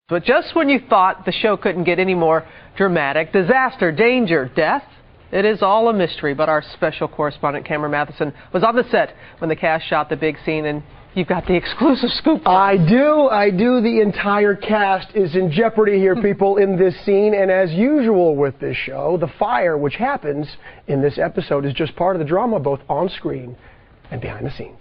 But just when you thought the show couldn't get any more dramatic, disaster, danger, death, it is all a mystery. But our special correspondent, Cameron Matheson, was on the set when the cast shot the big scene, and you've got the exclusive scoop. I do. The entire cast is in jeopardy here, people, in this scene. And as usual with this show, the fire, which happens in this episode, is just part of the drama, both on screen and behind the scenes.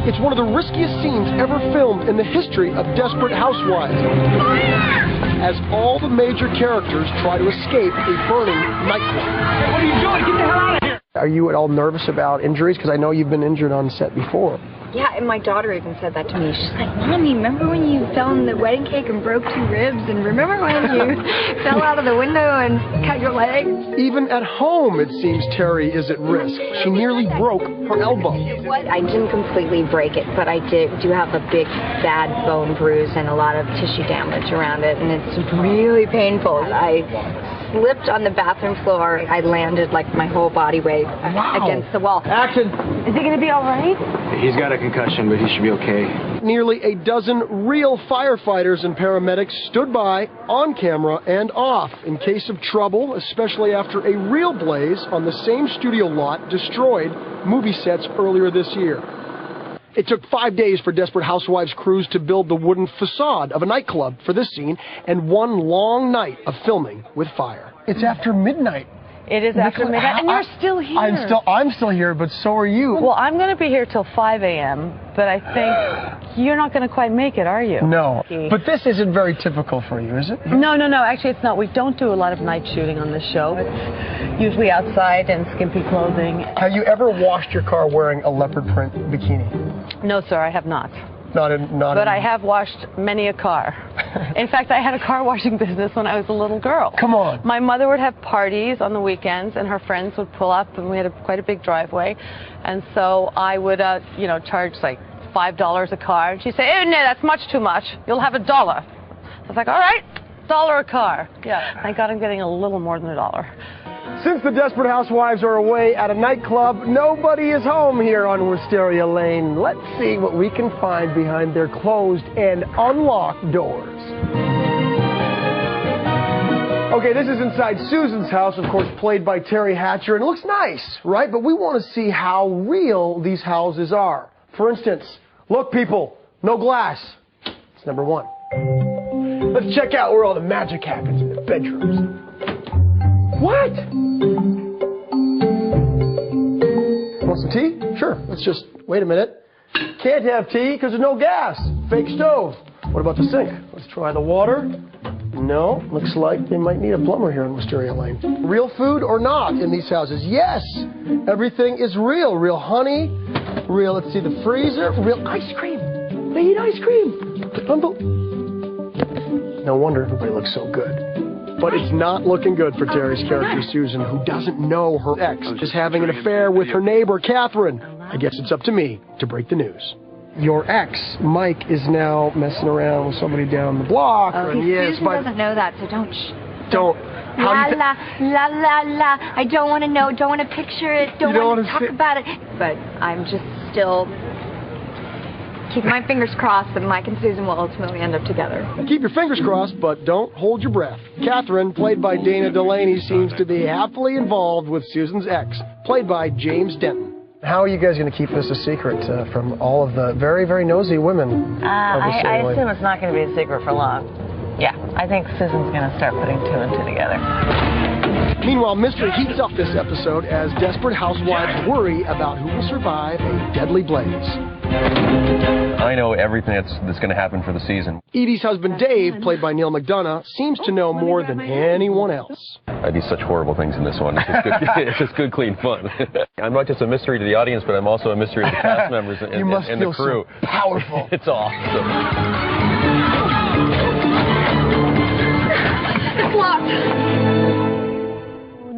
It's one of the riskiest scenes ever filmed in the history of Desperate Housewives, as all the major characters try to escape a burning nightclub. Hey, what are you doing? Get the hell out of here! Are you at all nervous about injuries? Because I know you've been injured on set before. Yeah, and my daughter even said that to me. She's like, Mommy, remember when you fell in the wedding cake and broke 2 ribs? And remember when you fell out of the window and cut your leg? Even at home, it seems Terry is at risk. She nearly broke her elbow. I didn't completely break it, but I do have a big, bad bone bruise and a lot of tissue damage around it, and it's really painful. I slipped on the bathroom floor. I landed like my whole body weight against the wall. Action! Is he going to be all right? He's got a concussion, but he should be okay. Nearly a dozen real firefighters and paramedics stood by, on camera and off, in case of trouble, especially after a real blaze on the same studio lot destroyed movie sets earlier this year. It took 5 days for Desperate Housewives crews to build the wooden facade of a nightclub for this scene, and 1 long night of filming with fire. It's after midnight. It is after midnight, and you're still here. I'm still here, but so are you. Well, I'm going to be here till 5 a.m., but I think you're not going to quite make it, are you? No, but this isn't very typical for you, is it? No, actually it's not. We don't do a lot of night shooting on this show. It's usually outside in skimpy clothing. Have you ever washed your car wearing a leopard print bikini? No, sir, I have not. But I have washed many a car. In fact, I had a car washing business when I was a little girl. Come on. My mother would have parties on the weekends, and her friends would pull up, and we had quite a big driveway. And so I would, charge like $5 a car. And she'd say, "Oh, no, that's much too much. You'll have $1." I was like, all right, $1 a car. Yeah, thank God I'm getting a little more than $1. Since the Desperate Housewives are away at a nightclub, nobody is home here on Wisteria Lane. Let's see what we can find behind their closed and unlocked doors. Okay, this is inside Susan's house, of course, played by Terry Hatcher, and it looks nice, right? But we want to see how real these houses are. For instance, look, people, no glass. It's number 1. Let's check out where all the magic happens in the bedrooms. What? Want some tea? Sure. Let's just wait a minute. Can't have tea because there's no gas. Fake stove. What about the sink? Let's try the water. No. Looks like they might need a plumber here in Wisteria Lane. Real food or not in these houses? Yes. Everything is real. Real honey. Real, let's see, the freezer. Real ice cream. They eat ice cream. No wonder everybody looks so good. But it's not looking good for Terry's character, Susan, who doesn't know her ex is having an affair with her neighbor, Catherine. I guess it's up to me to break the news. Your ex, Mike, is now messing around with somebody down the block. Susan doesn't know that, so don't. Don't. La. I don't want to know, don't want to picture it, don't want to talk about it. But I'm just still keep my fingers crossed that Mike and Susan will ultimately end up together. Keep your fingers crossed, but don't hold your breath. Catherine, played by Dana Delaney, seems to be happily involved with Susan's ex, played by James Denton. How are you guys going to keep this a secret from all of the very, very nosy women? I assume it's not going to be a secret for long. Yeah, I think Susan's going to start putting 2 and 2 together. Meanwhile, mystery heats up this episode as Desperate Housewives worry about who will survive a deadly blaze. I know everything that's going to happen for the season. Edie's husband, Dave, played by Neil McDonough, seems to know more than anyone else. I do such horrible things in this one. It's just good, clean fun. I'm not just a mystery to the audience, but I'm also a mystery to the cast members and the crew. So powerful. It's awesome. It's locked.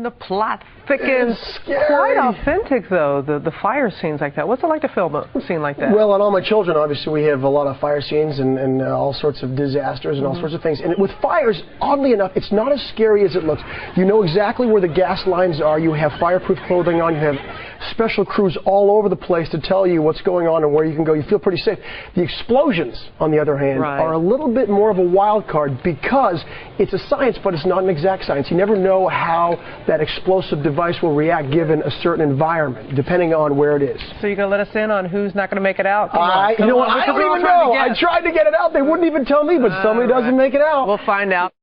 The plot thickens. Quite authentic, though, the fire scenes like that. What's it like to film a scene like that? Well, on All My Children, obviously, we have a lot of fire scenes and all sorts of disasters and all sorts of things. And with fires, oddly enough, it's not as scary as it looks. You know exactly where the gas lines are. You have fireproof clothing on. You have special crews all over the place to tell you what's going on and where you can go. You feel pretty safe. The explosions, on the other hand, are a little bit more of a wild card because it's a science, but it's not an exact science. You never know how that explosive device will react given a certain environment, depending on where it is. So you're going to let us in on who's not going to make it out? You know what? I don't even know. I tried to get it out. They wouldn't even tell me, but somebody doesn't make it out. We'll find out.